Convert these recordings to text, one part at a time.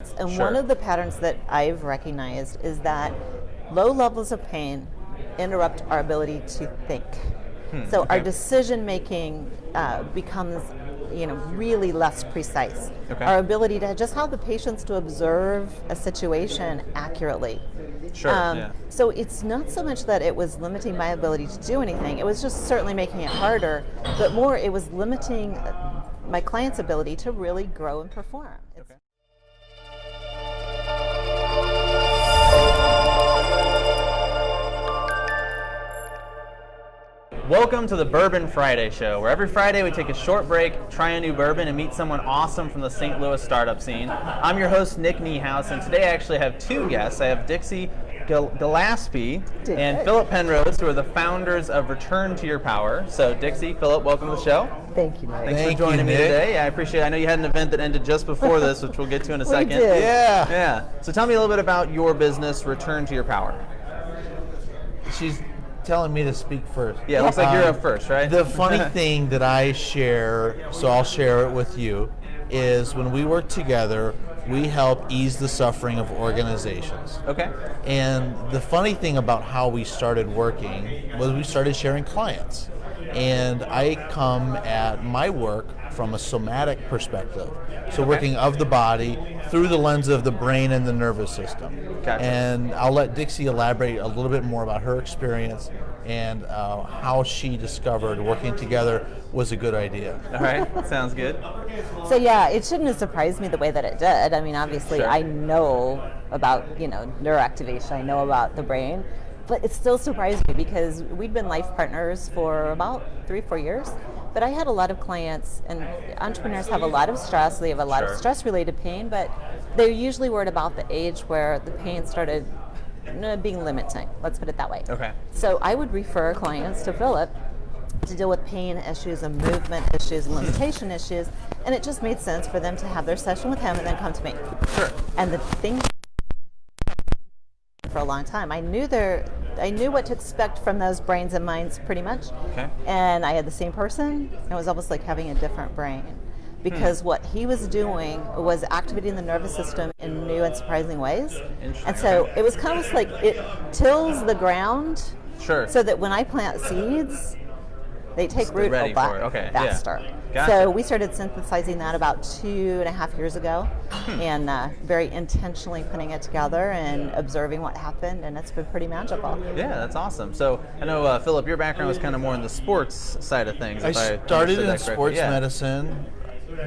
And Sure. one of the patterns that I've recognized is that low levels of pain interrupt our ability to think. So our decision making becomes, really less precise. Okay. Our ability to just have the patience to observe a situation accurately. Sure. Yeah. So it's not so much that it was limiting my ability to do anything. It was just certainly making it harder, but more it was limiting my client's ability to really grow and perform. Okay. Welcome to the Bourbon Friday Show, where every Friday we take a short break, try a new bourbon, and meet someone awesome from the St. Louis startup scene. I'm your host, Nick Niehaus, and today I actually have two guests. I have Dixie Gillaspie and Philip Penrose, who are the founders of Return to Your Power. So Dixie, Philip, welcome to the show. Thank you, Nick. Thanks for joining me today. Yeah, I appreciate it. I know you had an event that ended just before this, which we'll get to in a second. We did. Yeah. So tell me a little bit about your business, Return to Your Power. She's telling me to speak first. Yeah, it looks like you're up first, right? The funny thing that I share, so I'll share it with you, is when we work together, we help ease the suffering of organizations. Okay. And the funny thing about how we started working was we started sharing clients. And I come at my work from a somatic perspective. So working of the body through the lens of the brain and the nervous system. Gotcha. And I'll let Dixie elaborate a little bit more about her experience and how she discovered working together was a good idea. All right, sounds good. So yeah, it shouldn't have surprised me the way that it did. I mean, obviously Sure. I know about, neuroactivation, I know about the brain, but it still surprised me because we'd been life partners for about 3-4 years. But I had a lot of clients, and entrepreneurs have a lot of stress. They have a lot of Sure. stress-related pain, but they're usually worried about the age where the pain started being limiting. Let's put it that way. Okay. So I would refer clients to Philip to deal with pain issues and movement issues and limitation issues, and it just made sense for them to have their session with him and then come to me. Sure. And the thing for a long time, I knew what to expect from those brains and minds pretty much. Okay. And I had the same person. It was almost like having a different brain. Because what he was doing was activating the nervous system in new and surprising ways. Interesting, And so okay. it was kind of like it tills the ground Sure. so that when I plant seeds, they take root ready a lot for it. Okay, faster. yeah. Gotcha. So we started synthesizing that about 2.5 years ago and very intentionally putting it together and observing what happened, and it's been pretty magical. Yeah, that's awesome. So I know, Philip, your background was kind of more in the sports side of things. I if started understood in that correctly. sports Yeah. medicine.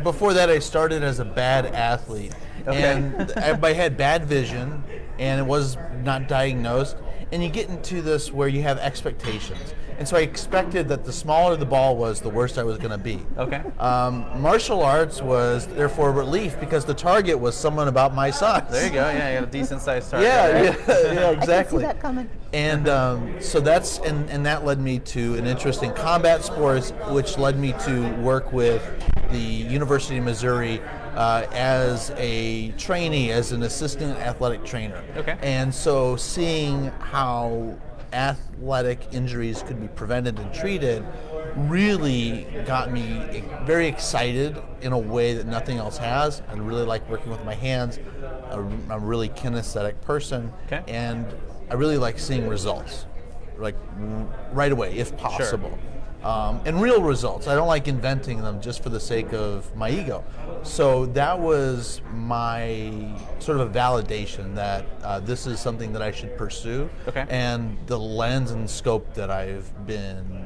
Before that, I started as a bad athlete. Okay. And I had bad vision, and it was not diagnosed. And you get into this where you have expectations. And so I expected that the smaller the ball was, the worse I was going to be. Okay. Martial arts was therefore relief because the target was someone about my size. There you go. Yeah, you got a decent sized target. Yeah, right? yeah, exactly. I can see that coming. And so that's and that led me to an interest in combat sports, which led me to work with the University of Missouri as a trainee, as an assistant athletic trainer. Okay. And so seeing how athletic injuries could be prevented and treated really got me very excited in a way that nothing else has. I really like working with my hands. I'm a really kinesthetic person. Okay. And I really like seeing results, like right away, if possible. And real results. I don't like inventing them just for the sake of my ego. So that was my sort of a validation that this is something that I should pursue. Okay. And the lens and scope that I've been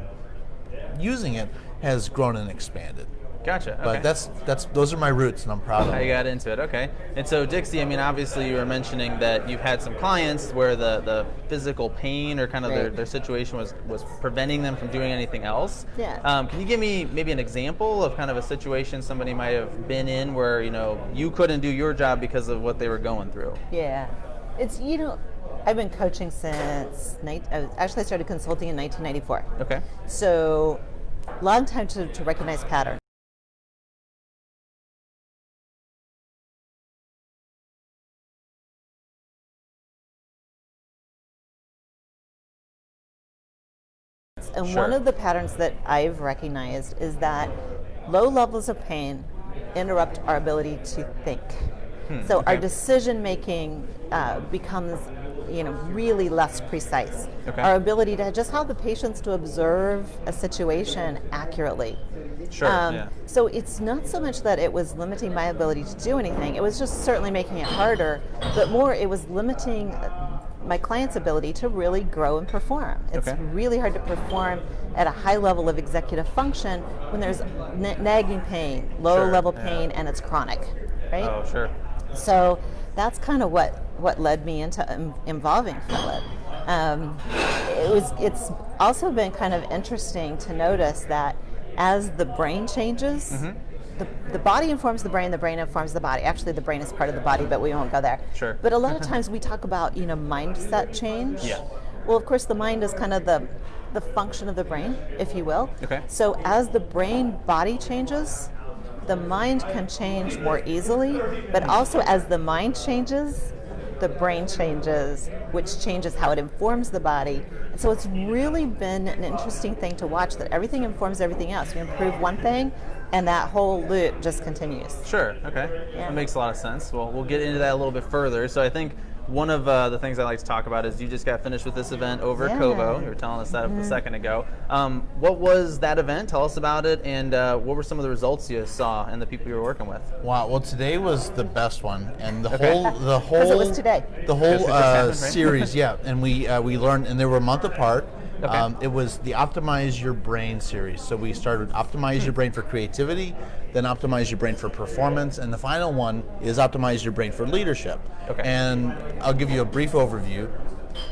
using it has grown and expanded. Gotcha. But Okay. those are my roots, and I'm proud of How you them. got into it, okay. And so Dixie, I mean, obviously you were mentioning that you've had some clients where the physical pain or kind of Right. their situation was preventing them from doing anything else. Yeah. Can you give me maybe an example of kind of a situation somebody might have been in where, you couldn't do your job because of what they were going through? Yeah. It's, I've been coaching since, I started consulting in 1994. Okay. So, long time to recognize patterns. And Sure. one of the patterns that I've recognized is that low levels of pain interrupt our ability to think. So okay. our decision making becomes really less precise. Okay. Our ability to just how the patients to observe a situation accurately. Sure. Yeah. So it's not so much that it was limiting my ability to do anything. It was just certainly making it harder, but more it was limiting my client's ability to really grow and perform. It's Okay. really hard to perform at a high level of executive function when there's nagging pain, low Sure, level yeah. pain, and it's chronic, right? Oh, sure. So that's kind of what led me into involving Philip. It's also been kind of interesting to notice that as the brain changes, the body informs the brain informs the body. Actually, the brain is part of the body, but we won't go there. Sure. But a lot of times we talk about mindset change. Yeah. Well, of course, the mind is kind of the function of the brain, if you will. Okay. So as the brain body changes, the mind can change more easily, but also as the mind changes, the brain changes, which changes how it informs the body. And so it's really been an interesting thing to watch, that everything informs everything else. You improve one thing, and that whole loop just continues. Sure. Okay. Yeah. That makes a lot of sense. Well, we'll get into that a little bit further. So I think one of the things I like to talk about is you just got finished with this event over at Yeah. Kovo. You were telling us that a second ago. What was that event? Tell us about it, and what were some of the results you saw and the people you were working with? Wow. Well, today was the best one, and the Okay. whole 'Cause it was today. the whole Because it just happened, right? series, yeah. And we learned, and they were a month apart. Okay. It was the Optimize Your Brain series. So we started Optimize Your Brain for creativity, then Optimize Your Brain for performance, and the final one is Optimize Your Brain for leadership. Okay. And I'll give you a brief overview.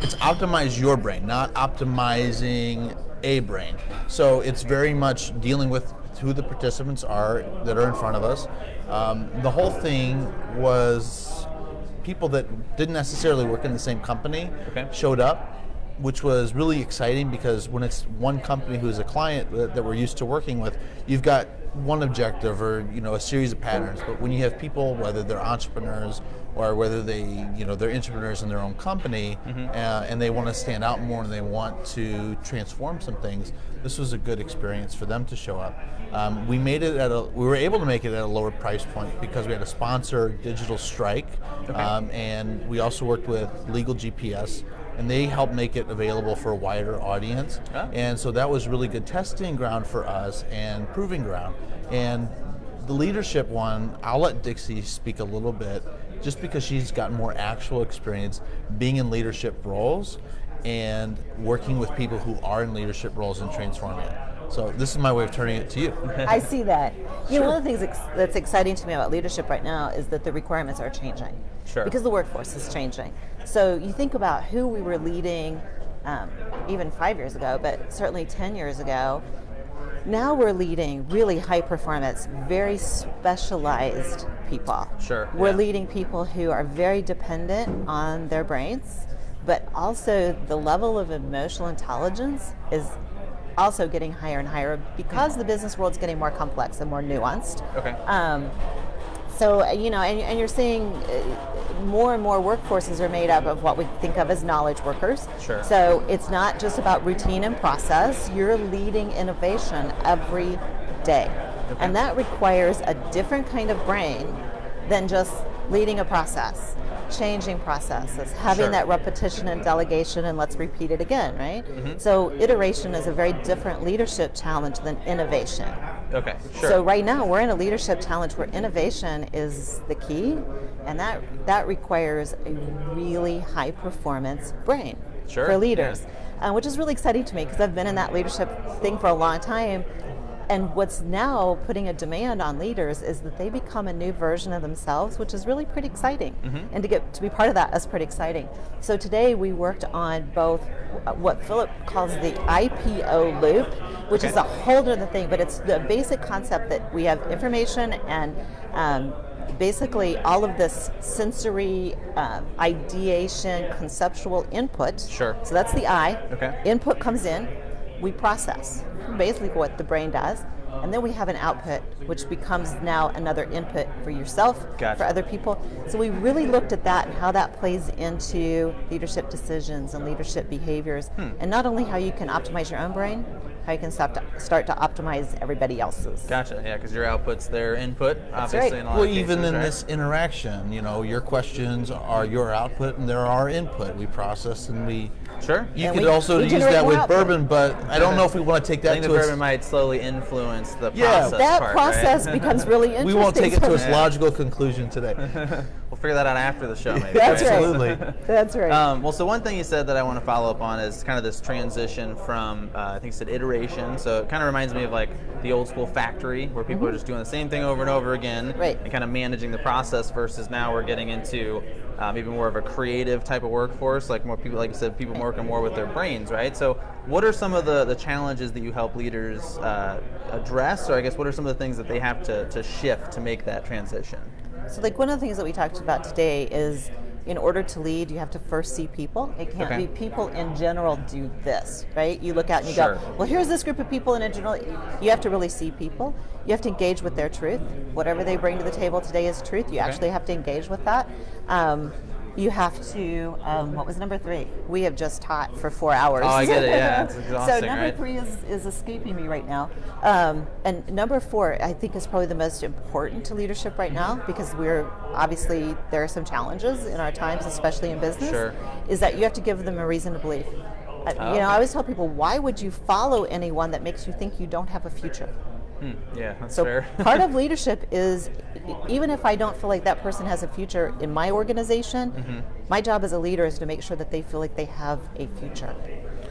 It's optimize your brain, not optimizing a brain. So it's very much dealing with who the participants are that are in front of us. The whole thing was people that didn't necessarily work in the same company Okay. showed up, which was really exciting, because when it's one company who is a client that we're used to working with, you've got one objective or a series of patterns. But when you have people, whether they're entrepreneurs or whether they're entrepreneurs in their own company, and they want to stand out more and they want to transform some things, this was a good experience for them to show up. We were able to make it at a lower price point because we had a sponsor, Digital Strike, and we also worked with Legal GPS, and they helped make it available for a wider audience. Oh. And so that was really good testing ground for us and proving ground. And the leadership one, I'll let Dixie speak a little bit, just because she's got more actual experience being in leadership roles and working with people who are in leadership roles and transforming it. So this is my way of turning it to you. I see that. One of the things that's exciting to me about leadership right now is that the requirements are changing. Sure. Because the workforce is changing. So you think about who we were leading even 5 years ago, but certainly 10 years ago. Now we're leading really high performance, very specialized people. Sure, We're yeah. leading people who are very dependent on their brains, but also the level of emotional intelligence is also getting higher and higher because the business world's getting more complex and more nuanced. Okay. So, and you're seeing more and more workforces are made up of what we think of as knowledge workers. Sure. So it's not just about routine and process, you're leading innovation every day. Okay. And that requires a different kind of brain than just leading a process, changing processes, having Sure. that repetition and delegation and let's repeat it again, right? So iteration is a very different leadership challenge than innovation. Okay. Sure. So right now we're in a leadership challenge where innovation is the key, and that requires a really high performance brain Sure, for leaders, which is really exciting to me because I've been in that leadership thing for a long time. And what's now putting a demand on leaders is that they become a new version of themselves, which is really pretty exciting. And to be part of that is pretty exciting. So today we worked on both what Philip calls the IPO loop, which is a whole other thing, but it's the basic concept that we have information and basically all of this sensory ideation, conceptual input. Sure. So that's the I. Okay. Input comes in, we process, basically what the brain does. and then we have an output, which becomes now another input for yourself, Gotcha. for other people. So we really looked at that and how that plays into leadership decisions and leadership behaviors, and not only how you can optimize your own brain, how you can start to optimize everybody else's. Gotcha. Yeah, because your output's their input, That's obviously. right. In a lot Well, of even cases, in right? this interaction, your questions are your output and they're our input. We process and we. Sure. You And could we also use generate that more with output. bourbon, but I don't know if we want to take I that think the to bourbon its. might slowly influence the Yeah. process That part, process right? becomes really interesting. We won't take it to its Yeah. logical conclusion today. We'll figure that out after the show, maybe. That's right. Absolutely. That's right. Well, so one thing you said that I want to follow up on is kind of this transition from, I think you said iteration. So it kind of reminds me of like the old school factory where people are just doing the same thing over and over again, Right. and kind of managing the process. Versus now we're getting into maybe more of a creative type of workforce, like more people, like you said, people working more with their brains, right? So what are some of the challenges that you help leaders address, or I guess what are some of the things that they have to shift to make that transition? So like one of the things that we talked about today is in order to lead, you have to first see people. It can't Okay. be people in general do this, right? You look out and you Sure. go, well, here's this group of people in general. You have to really see people. You have to engage with their truth. Whatever they bring to the table today is truth. You actually have to engage with that. You have to, what was number 3? We have just taught for 4 hours. Oh, I get it, yeah, it's So exhausting, number right? 3 is escaping me right now. And number 4, I think, is probably the most important to leadership right now, because obviously there are some challenges in our times, especially in business, Sure. is that you have to give them a reason to believe. I always tell people, why would you follow anyone that makes you think you don't have a future? Yeah, that's So fair. part of leadership is, even if I don't feel like that person has a future in my organization, my job as a leader is to make sure that they feel like they have a future,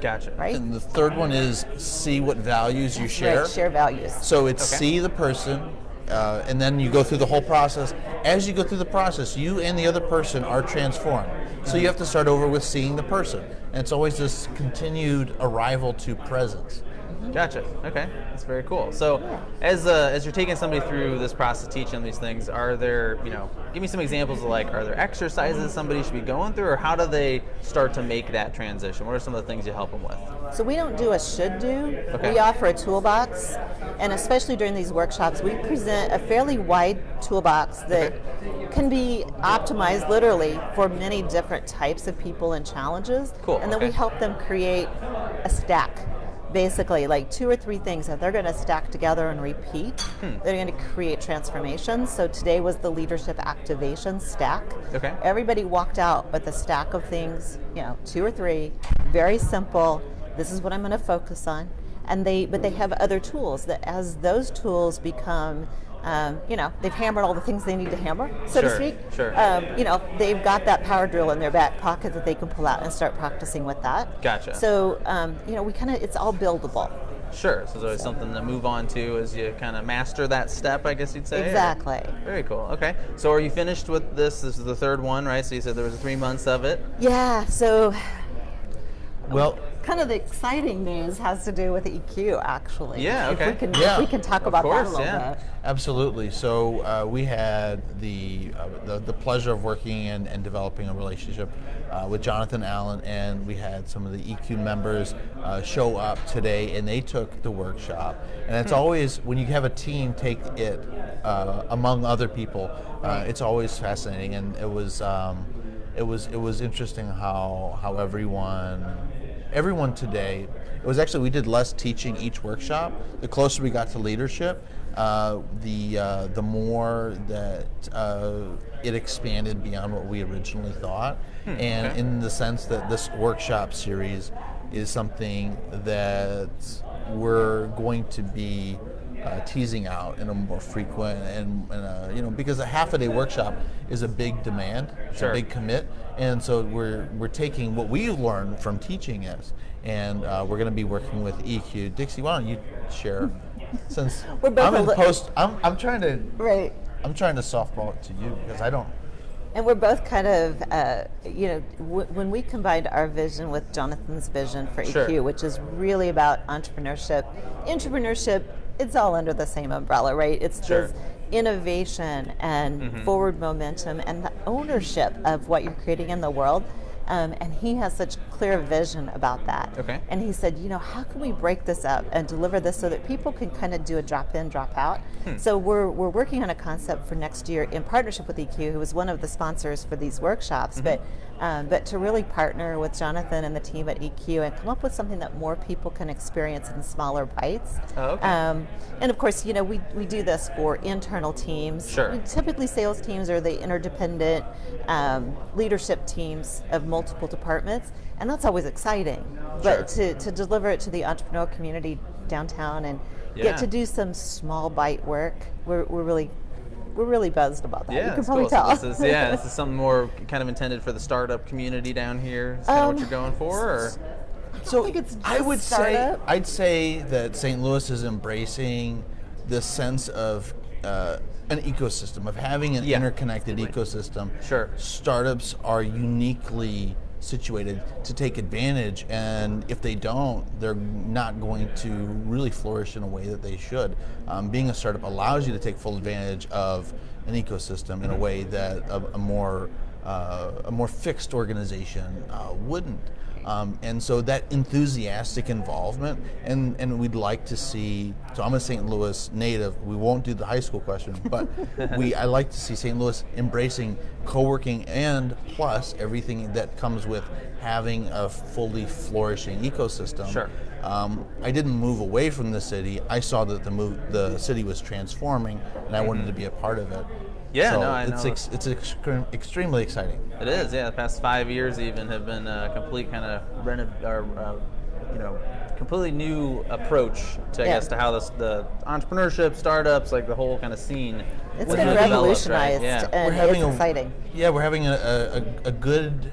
Gotcha. right? And the third one is see what values you share. Right, share values. So it's Okay. see the person, and then you go through the whole process. As you go through the process, you and the other person are transformed. So you have to start over with seeing the person. And it's always this continued arrival to presence. Gotcha. Okay, that's very cool. So, as you're taking somebody through this process, teaching them these things, are there, give me some examples of are there exercises somebody should be going through, or how do they start to make that transition? What are some of the things you help them with? So we don't do a should do. Okay. We offer a toolbox, and especially during these workshops, we present a fairly wide toolbox that can be optimized literally for many different types of people and challenges. Cool, And then we okay. help them create a stack. Basically, like 2 or 3 things that they're going to stack together and repeat. They're going to create transformations. So today was the leadership activation stack. Okay. Everybody walked out with a stack of things, 2 or 3, very simple. This is what I'm going to focus on. But they have other tools that, as those tools become, they've hammered all the things they need to hammer, so to Sure, speak. sure. They've got that power drill in their back pocket that they can pull out and start practicing with that. Gotcha. So, it's all buildable. Sure. So there's always something to move on to as you kind of master that step, I guess you'd say. or- Exactly. Very cool. Okay. So are you finished with this? This is the third one, right? So you said there was 3 months of it. Yeah, so Well, kind of the exciting news has to do with EQ, actually. Yeah, okay. If we can talk Of about course, that a little yeah. bit. absolutely. So we had the pleasure of working and developing a relationship with Jonathan Allen, and we had some of the EQ members show up today, and they took the workshop. And it's always, when you have a team take it among other people, it's always fascinating. And it was interesting how everyone today, it was actually, we did less teaching each workshop. The closer we got to leadership, the more that it expanded beyond what we originally thought. And okay. in the sense that this workshop series is something that we're going to be teasing out in a more frequent and because a half-a-day workshop is a big demand, Sure. a big commit, and so we're taking what we learned from teaching it, and we're going to be working with EQ. Dixie, why don't you share? Since We're both I'm a in li- post, I'm trying to Right. softball it to you because I don't. And we're both kind of, when we combined our vision with Jonathan's vision for EQ, Sure. which is really about entrepreneurship, it's all under the same umbrella, right? It's Sure. this innovation and forward momentum and the ownership of what you're creating in the world. And he has such clear vision about that. Okay. And he said, how can we break this up and deliver this so that people can kind of do a drop in, drop out? So we're working on a concept for next year in partnership with EQ, who is one of the sponsors for these workshops, but to really partner with Jonathan and the team at EQ and come up with something that more people can experience in smaller bites. Oh, okay. And of course, we do this for internal teams. Sure. Typically, sales teams are the interdependent leadership teams of multiple departments, and that's always exciting. But to deliver it to the entrepreneur community downtown and get to do some small bite work, we're really buzzed about that. Yeah, you can probably cool. tell. So this is something more kind of intended for the startup community down here. Is kind of what you're going for, or? So think it's I just would startup. I'd say that St. Louis is embracing this sense of an ecosystem, of having an interconnected ecosystem. Sure. Startups are uniquely situated to take advantage, and if they don't, they're not going to really flourish in a way that they should. Being a startup allows you to take full advantage of an ecosystem in a way that a more fixed organization wouldn't. And so that enthusiastic involvement, and we'd like to see, so I'm a St. Louis native, we won't do the high school question, but I like to see St. Louis embracing co-working and plus everything that comes with having a fully flourishing ecosystem. Sure. I didn't move away from the city. I saw that the city was transforming, and I wanted to be a part of it. Yeah, so no, I know. It's extremely exciting. It is, yeah. The past 5 years even have been a complete kind of completely new approach to, I guess, to how the entrepreneurship, startups, like the whole kind of scene. It's was been developed, revolutionized, right? Yeah. and it's exciting. We're having a good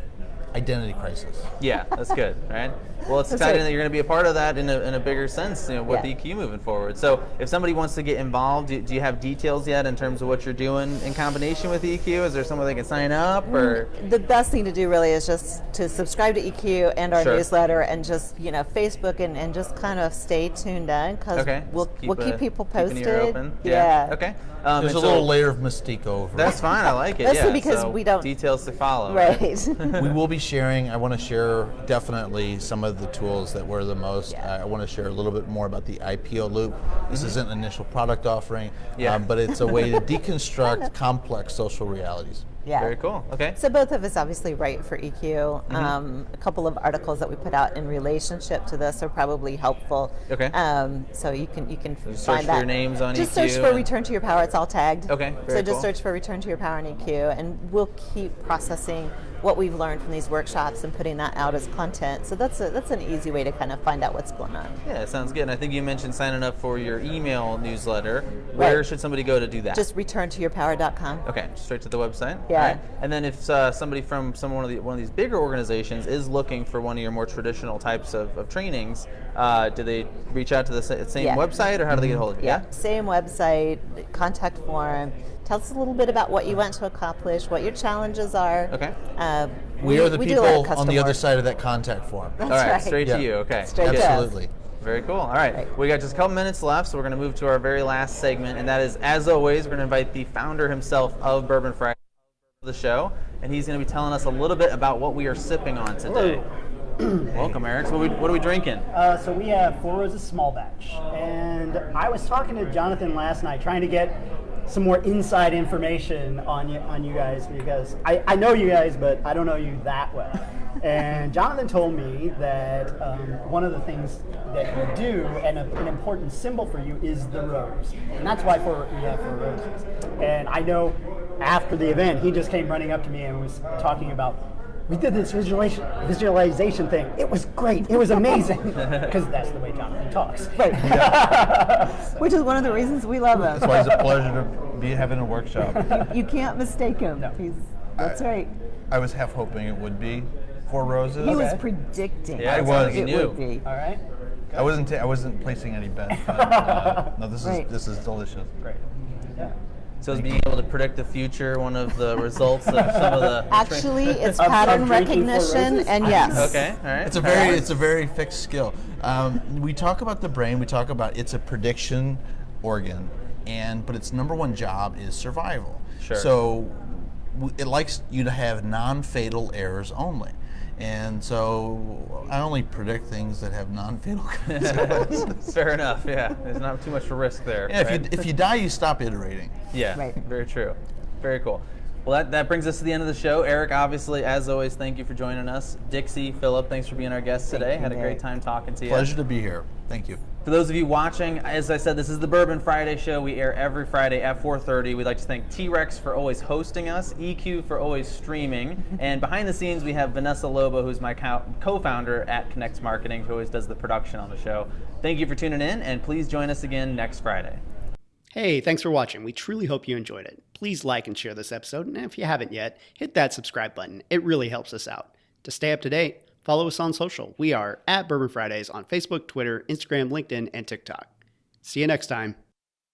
identity crisis. Yeah, that's good, right? Well, it's That's exciting right. that you're going to be a part of that in a bigger sense, with EQ moving forward. So if somebody wants to get involved, do you have details yet in terms of what you're doing in combination with EQ? Is there somewhere they can sign up, or? The best thing to do really is just to subscribe to EQ and our newsletter, and just Facebook and just kind of stay tuned in, because we'll keep people posted. Keep an ear open. Yeah. Okay. There's a little layer of mystique over. That's fine. I like it. Mostly because we don't details to follow. Right. We will be sharing. I want to share definitely some of the tools that were the most. I want to share a little bit more about the IPO loop. This isn't an initial product offering, but it's a way to deconstruct complex social realities. Yeah. Very cool. Okay. So both of us obviously write for EQ. A couple of articles that we put out in relationship to this are probably helpful. Okay. So you can Search find for that. your names on just EQ. search for Return to Your Power. It's all tagged. Okay. So Very just cool. search for Return to Your Power on EQ, and we'll keep processing what we've learned from these workshops and putting that out as content. So that's an easy way to kind of find out what's going on. Yeah, it sounds good. And I think you mentioned signing up for your email newsletter. Where should somebody go to do that? Just returntoyourpower.com. Okay, straight to the website. Yeah. All right. And then if somebody from one of these bigger organizations is looking for one of your more traditional types of trainings, do they reach out to the same website, or how do they get a hold of you? Yeah, same website, contact form. Tell us a little bit about what you want to accomplish, what your challenges are. Okay. We are the do a lot of people on custom the other work. side of that contact form. All right, right. straight to you. Okay. Straight to us. Absolutely. Very cool. All right. We got just a couple minutes left, so we're going to move to our very last segment, and that is, as always, we're going to invite the founder himself of Bourbon Friday to the show, and he's going to be telling us a little bit about what we are sipping on today. Welcome, Eric. So what are we drinking? So we have Four Roses Small Batch, and I was talking to Jonathan last night, trying to get some more inside information on you guys, because I know you guys, but I don't know you that well. And Jonathan told me that one of the things that you do, and an important symbol for you, is the rose, and that's why we have Four Roses. And I know after the event, he just came running up to me and was talking about, we did this visualization thing. It was great. It was amazing. Because that's the way Jonathan talks. Right. Which is one of the reasons we love him. That's why it's a pleasure to be having a workshop. You can't mistake him. No. That's right. I was half hoping it would be Four Roses. He was predicting Yeah, I was. it knew. would be. All right. I wasn't placing any bets. But, no, this Right. is delicious. Great. Yeah. So is being able to predict the future one of the results of some of the... Actually, it's Of pattern drinking Four recognition, Roses? and yes. Okay, all right. It's a very fixed skill. We talk about the brain. We talk about it's a prediction organ, but its number one job is survival. Sure. So it likes you to have non-fatal errors only. And so I only predict things that have non-fatal consequences. Fair enough. Yeah, there's not too much risk there. Yeah, right? if you die, you stop iterating. Yeah, Right. Very true. Very cool. Well, that brings us to the end of the show. Eric, obviously, as always, thank you for joining us. Dixie, Philip, thanks for being our guests today. you, Had a great Derek. time talking to you. Pleasure to be here. Thank you. For those of you watching, as I said, this is the Bourbon Friday Show. We air every Friday at 4:30. We'd like to thank T-Rex for always hosting us, EQ for always streaming, and behind the scenes we have Vanessa Lobo, who's my co-founder at Connect Marketing, who always does the production on the show. Thank you for tuning in, and please join us again next Friday. Hey, thanks for watching. We truly hope you enjoyed it. Please like and share this episode, and if you haven't yet, hit that subscribe button. It really helps us out. To stay up to date, follow us on social. We are at Bourbon Fridays on Facebook, Twitter, Instagram, LinkedIn, and TikTok. See you next time.